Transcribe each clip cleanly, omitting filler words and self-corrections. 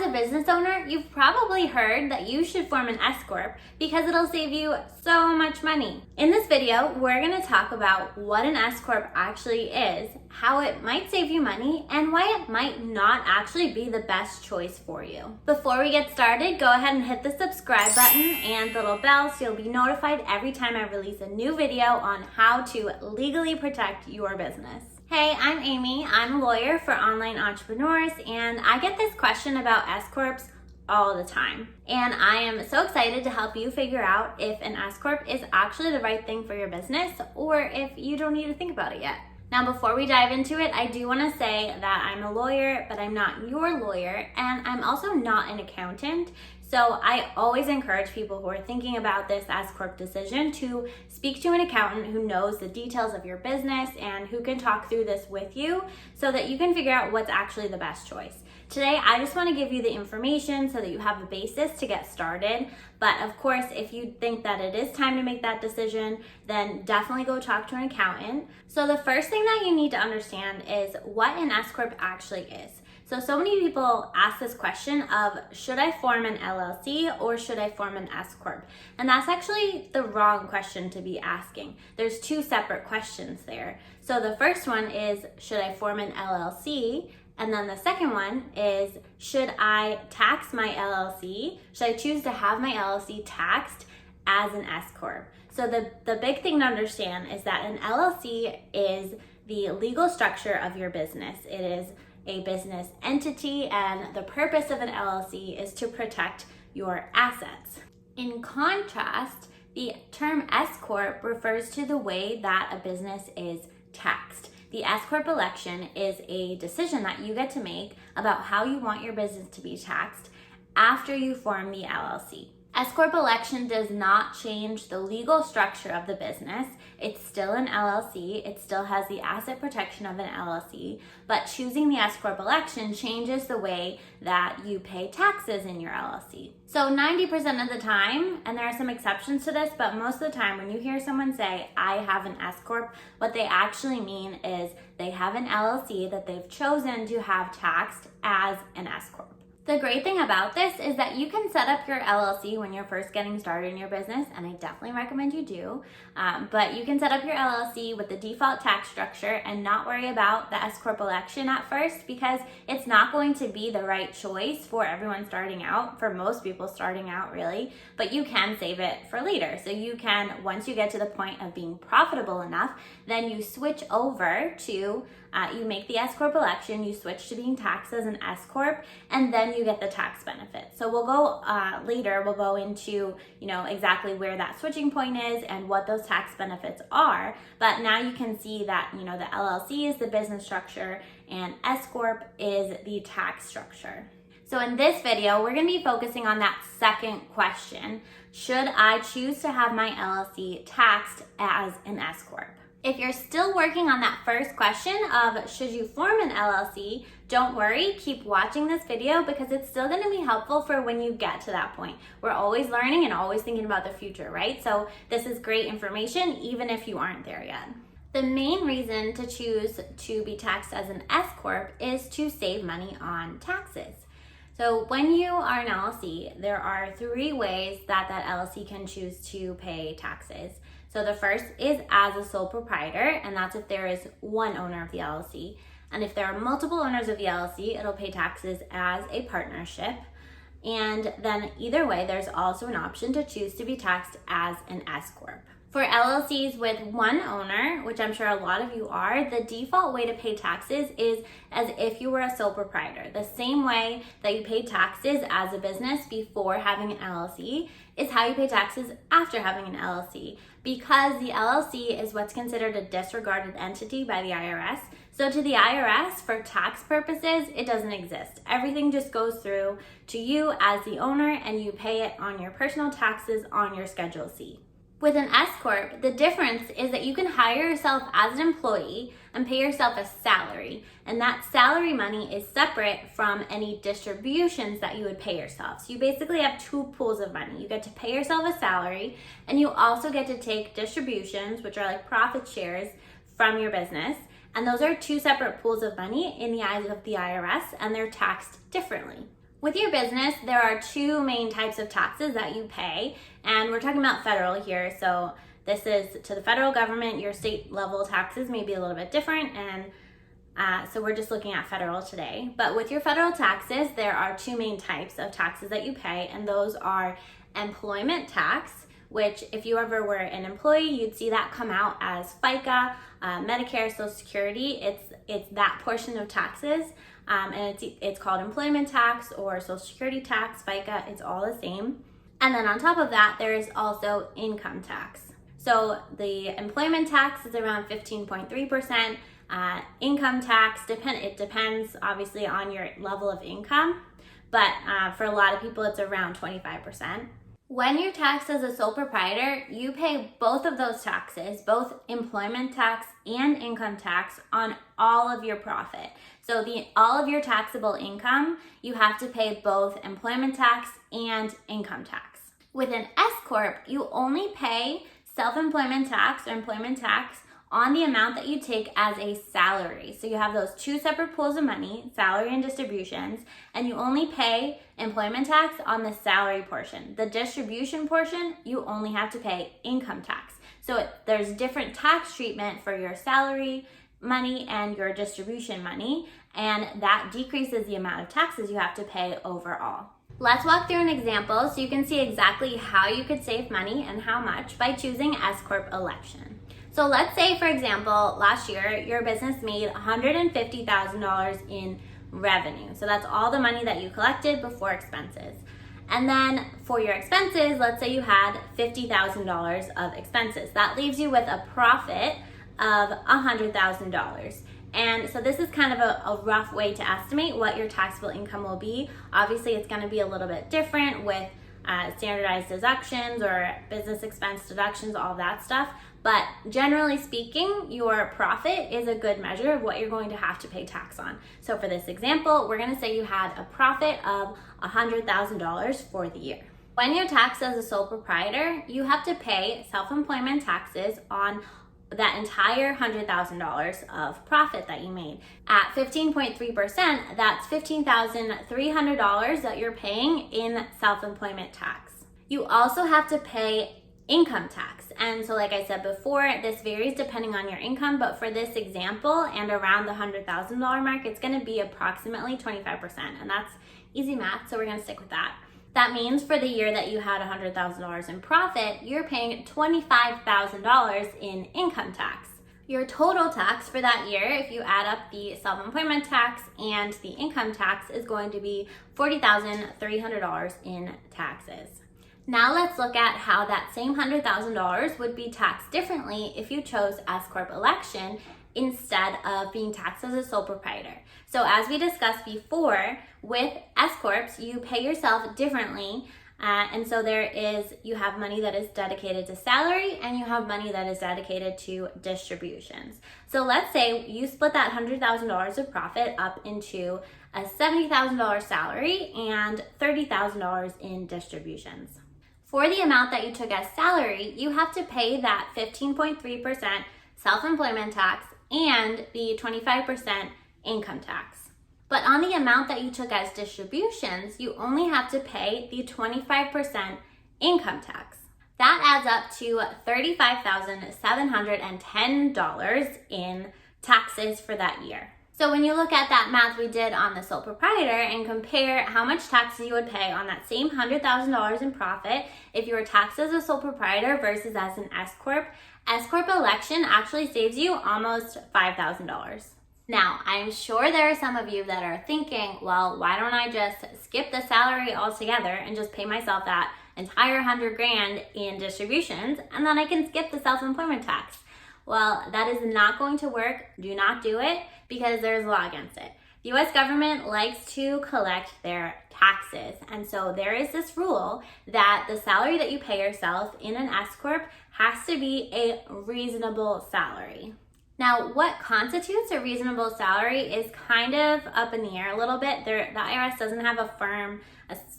As a business owner, you've probably heard that you should form an S Corp because it'll save you so much money. In this video, we're going to talk about what an S Corp actually is, how it might save you money, and why it might not actually be the best choice for you. Before we get started, go ahead and hit the subscribe button and the little bell so you'll be notified every time I release a new video on how to legally protect your business. Hey, I'm Amy. I'm a lawyer for online entrepreneurs, and I get this question about S Corps all the time. And I am so excited to help you figure out if an S Corp is actually the right thing for your business or if you don't need to think about it yet. Now, before we dive into it, I do want to say that I'm a lawyer, but I'm not your lawyer, and I'm also not an accountant. So I always encourage people who are thinking about this S Corp decision to speak to an accountant who knows the details of your business and who can talk through this with you so that you can figure out what's actually the best choice. Today, I just want to give you the information so that you have a basis to get started. But of course, if you think that it is time to make that decision, then definitely go talk to an accountant. So the first thing that you need to understand is what an S Corp actually is. So many people ask this question of, should I form an LLC or should I form an S Corp? And that's actually the wrong question to be asking. There's two separate questions there. So the first one is, should I form an LLC? And then the second one is, should I tax my LLC? Should I choose to have my LLC taxed as an S Corp? So the big thing to understand is that an LLC is the legal structure of your business. It is a business entity, and the purpose of an LLC is to protect your assets. In contrast, the term S Corp refers to the way that a business is taxed. The S Corp election is a decision that you get to make about how you want your business to be taxed after you form the LLC. S Corp election does not change the legal structure of the business. It's still an LLC. It still has the asset protection of an LLC, but choosing the S Corp election changes the way that you pay taxes in your LLC. So 90% of the time, and there are some exceptions to this, but most of the time when you hear someone say, I have an S Corp, what they actually mean is they have an LLC that they've chosen to have taxed as an S Corp. The great thing about this is that you can set up your LLC when you're first getting started in your business, and I definitely recommend you do, but you can set up your LLC with the default tax structure and not worry about the S Corp election at first, because it's not going to be the right choice for everyone starting out, for most people starting out really, but you can save it for later. So you can, once you get to the point of being profitable enough, then you switch over to you make the S Corp election, you switch to being taxed as an S Corp, and then you get the tax benefit. So we'll go later, we'll go into exactly where that switching point is and what those tax benefits are. But now you can see that the LLC is the business structure and S Corp is the tax structure. So in this video, we're going to be focusing on that second question. Should I choose to have my LLC taxed as an S Corp? If you're still working on that first question of should you form an LLC, don't worry, keep watching this video because it's still going to be helpful for when you get to that point. We're always learning and always thinking about the future, right? So this is great information even if you aren't there yet. The main reason to choose to be taxed as an S Corp is to save money on taxes. So when you are an LLC, there are three ways that LLC can choose to pay taxes. So the first is as a sole proprietor, and that's if there is one owner of the LLC. And if there are multiple owners of the LLC, it'll pay taxes as a partnership. And then either way, there's also an option to choose to be taxed as an S Corp. For LLCs with one owner, which I'm sure a lot of you are, the default way to pay taxes is as if you were a sole proprietor. The same way that you pay taxes as a business before having an LLC is how you pay taxes after having an LLC, because the LLC is what's considered a disregarded entity by the IRS. So to the IRS, for tax purposes, it doesn't exist. Everything just goes through to you as the owner, and you pay it on your personal taxes on your Schedule C. With an S Corp, the difference is that you can hire yourself as an employee and pay yourself a salary. And that salary money is separate from any distributions that you would pay yourself. So you basically have two pools of money. You get to pay yourself a salary, and you also get to take distributions, which are like profit shares from your business. And those are two separate pools of money in the eyes of the IRS, and they're taxed differently. With your business, there are two main types of taxes that you pay, and we're talking about federal here. So this is to the federal government. Your state level taxes may be a little bit different, and so we're just looking at federal today. But with your federal taxes, there are two main types of taxes that you pay, and those are employment tax, which if you ever were an employee, you'd see that come out as FICA, Medicare, Social Security. It's that portion of taxes, and it's called employment tax or Social Security tax, FICA. It's all the same. And then on top of that, there is also income tax. So the employment tax is around 15.3%. Income tax, it depends obviously on your level of income, but for a lot of people, it's around 25%. When you're taxed as a sole proprietor, you pay both of those taxes, both employment tax and income tax, on all of your profit. So all of your taxable income, you have to pay both employment tax and income tax. With an S Corp, you only pay self-employment tax or employment tax on the amount that you take as a salary. So you have those two separate pools of money, salary and distributions, and you only pay employment tax on the salary portion. The distribution portion, you only have to pay income tax. So there's different tax treatment for your salary money and your distribution money, and that decreases the amount of taxes you have to pay overall. Let's walk through an example so you can see exactly how you could save money and how much by choosing S Corp election. So let's say, for example, last year your business made $150,000 in revenue. So that's all the money that you collected before expenses. And then for your expenses, let's say you had $50,000 of expenses. That leaves you with a profit of $100,000. And so this is kind of a rough way to estimate what your taxable income will be. Obviously, it's going to be a little bit different with standardized deductions or business expense deductions, all that stuff. But generally speaking, your profit is a good measure of what you're going to have to pay tax on. So for this example, we're going to say you had a profit of $100,000 for the year. When you're taxed as a sole proprietor, you have to pay self-employment taxes on that entire $100,000 of profit that you made. At 15.3%, that's $15,300 that you're paying in self-employment tax. You also have to pay income tax. And so like I said before, this varies depending on your income, but for this example and around the $100,000 mark, it's going to be approximately 25%, and that's easy math, so we're going to stick with that. That means for the year that you had $100,000 in profit, you're paying $25,000 in income tax. Your total tax for that year, if you add up the self-employment tax and the income tax, is going to be $40,300 in taxes. Now let's look at how that same $100,000 would be taxed differently if you chose S Corp election instead of being taxed as a sole proprietor. So as we discussed before, with S Corps, you pay yourself differently. And so you have money that is dedicated to salary and you have money that is dedicated to distributions. So let's say you split that $100,000 of profit up into a $70,000 salary and $30,000 in distributions. For the amount that you took as salary, you have to pay that 15.3% self-employment tax and the 25% income tax. But on the amount that you took as distributions, you only have to pay the 25% income tax. That adds up to $35,710 in taxes for that year. So when you look at that math we did on the sole proprietor and compare how much taxes you would pay on that same $100,000 in profit if you were taxed as a sole proprietor versus as an S Corp election actually saves you almost $5,000. Now, I'm sure there are some of you that are thinking, well, why don't I just skip the salary altogether and just pay myself that entire $100,000 in distributions, and then I can skip the self-employment tax? Well, that is not going to work. Do not do it because there's a law against it. The US government likes to collect their taxes, and so there is this rule that the salary that you pay yourself in an S Corp has to be a reasonable salary. Now, what constitutes a reasonable salary is kind of up in the air a little bit. The IRS doesn't have a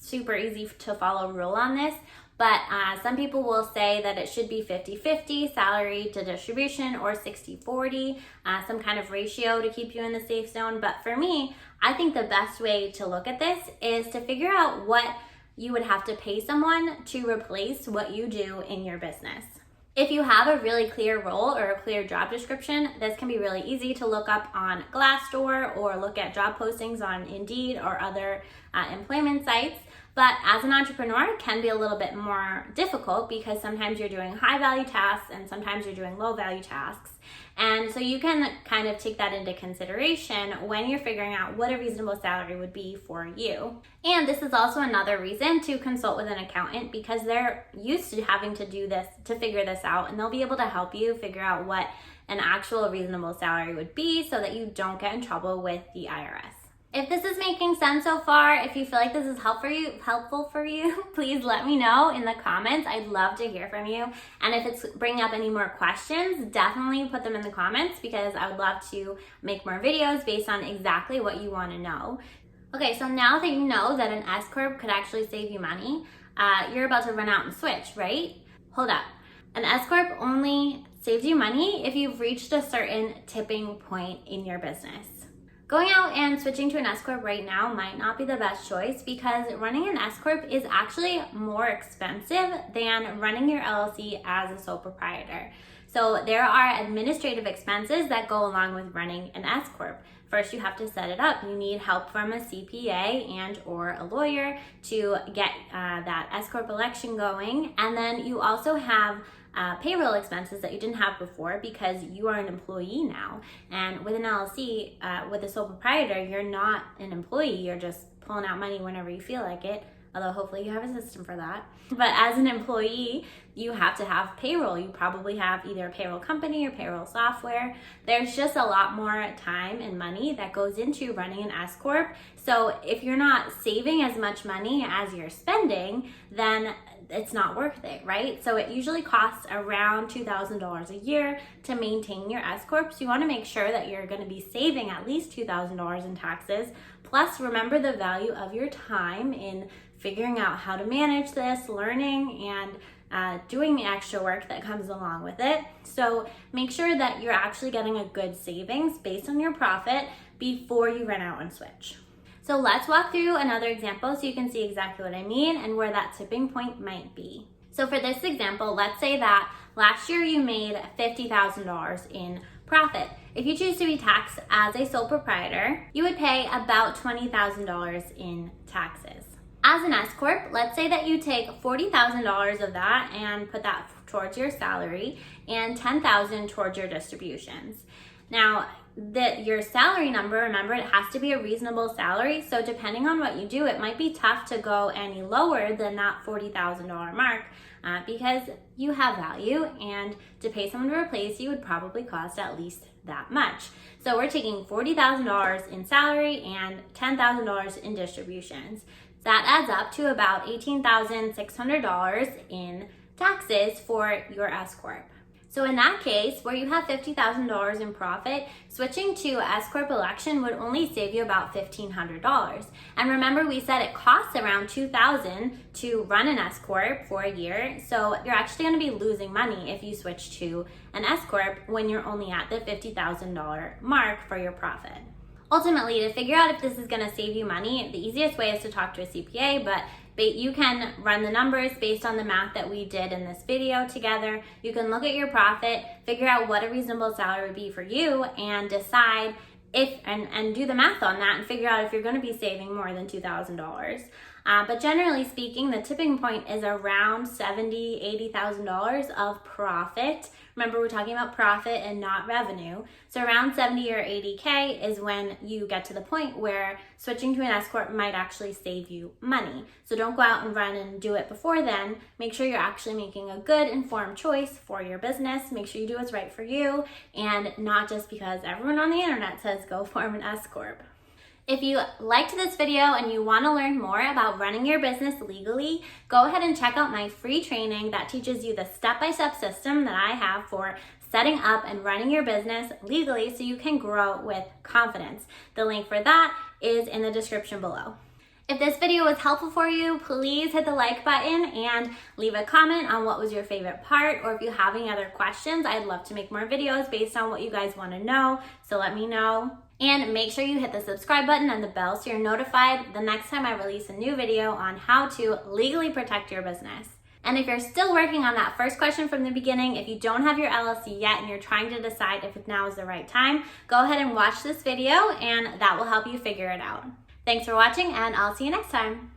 super easy to follow rule on this, but some people will say that it should be 50-50 salary to distribution or 60-40, some kind of ratio to keep you in the safe zone. But for me, I think the best way to look at this is to figure out what you would have to pay someone to replace what you do in your business. If you have a really clear role or a clear job description, this can be really easy to look up on Glassdoor or look at job postings on Indeed or other employment sites. But as an entrepreneur, it can be a little bit more difficult because sometimes you're doing high value tasks and sometimes you're doing low value tasks. And so you can kind of take that into consideration when you're figuring out what a reasonable salary would be for you. And this is also another reason to consult with an accountant, because they're used to having to do this, to figure this out, and they'll be able to help you figure out what an actual reasonable salary would be so that you don't get in trouble with the IRS. If this is making sense so far, if you feel like this is helpful for you, please let me know in the comments. I'd love to hear from you. And if it's bringing up any more questions, definitely put them in the comments, because I would love to make more videos based on exactly what you want to know. Okay, so now that you know that an S Corp could actually save you money, you're about to run out and switch, right? Hold up. An S Corp only saves you money if you've reached a certain tipping point in your business. Going out and switching to an S Corp right now might not be the best choice, because running an S Corp is actually more expensive than running your LLC as a sole proprietor. So there are administrative expenses that go along with running an S Corp. First, you have to set it up. You need help from a CPA and or a lawyer to get that S Corp election going. And then you also have payroll expenses that you didn't have before, because you are an employee now. And with an LLC, with a sole proprietor, you're not an employee. You're just pulling out money whenever you feel like it, although hopefully you have a system for that. But as an employee, you have to have payroll. You probably have either a payroll company or payroll software. There's just a lot more time and money that goes into running an S Corp. So if you're not saving as much money as you're spending, then it's not worth it, right? So it usually costs around $2,000 a year to maintain your S Corp. So you want to make sure that you're going to be saving at least $2,000 in taxes. Plus, remember the value of your time in figuring out how to manage this, learning, and doing the extra work that comes along with it. So make sure that you're actually getting a good savings based on your profit before you run out and switch. So let's walk through another example so you can see exactly what I mean and where that tipping point might be. So for this example, let's say that last year you made $50,000 in profit. If you choose to be taxed as a sole proprietor, you would pay about $20,000 in taxes. As an S Corp, let's say that you take $40,000 of that and put that towards your salary and $10,000 towards your distributions. Now, your salary number, remember, it has to be a reasonable salary. So depending on what you do, it might be tough to go any lower than that $40,000 mark because you have value, and to pay someone to replace you would probably cost at least that much. So we're taking $40,000 in salary and $10,000 in distributions. That adds up to about $18,600 in taxes for your S Corp. So in that case, where you have $50,000 in profit, switching to S Corp election would only save you about $1,500. And remember, we said it costs around $2,000 to run an S Corp for a year. So you're actually going to be losing money if you switch to an S Corp when you're only at the $50,000 mark for your profit. Ultimately, to figure out if this is going to save you money, the easiest way is to talk to a CPA, but you can run the numbers based on the math that we did in this video together. You can look at your profit, figure out what a reasonable salary would be for you, and decide if and do the math on that and figure out if you're going to be saving more than $2,000. But generally speaking, the tipping point is around $70,000, $80,000 of profit. Remember, we're talking about profit and not revenue. So around 70 or 80K is when you get to the point where switching to an S Corp might actually save you money. So don't go out and run and do it before then. Make sure you're actually making a good informed choice for your business. Make sure you do what's right for you, and not just because everyone on the internet says go form an S Corp. If you liked this video and you want to learn more about running your business legally, go ahead and check out my free training that teaches you the step-by-step system that I have for setting up and running your business legally so you can grow with confidence. The link for that is in the description below. If this video was helpful for you, please hit the like button and leave a comment on what was your favorite part, or if you have any other questions. I'd love to make more videos based on what you guys want to know, so let me know. And make sure you hit the subscribe button and the bell so you're notified the next time I release a new video on how to legally protect your business. And if you're still working on that first question from the beginning, if you don't have your LLC yet and you're trying to decide if now is the right time, go ahead and watch this video and that will help you figure it out. Thanks for watching and I'll see you next time.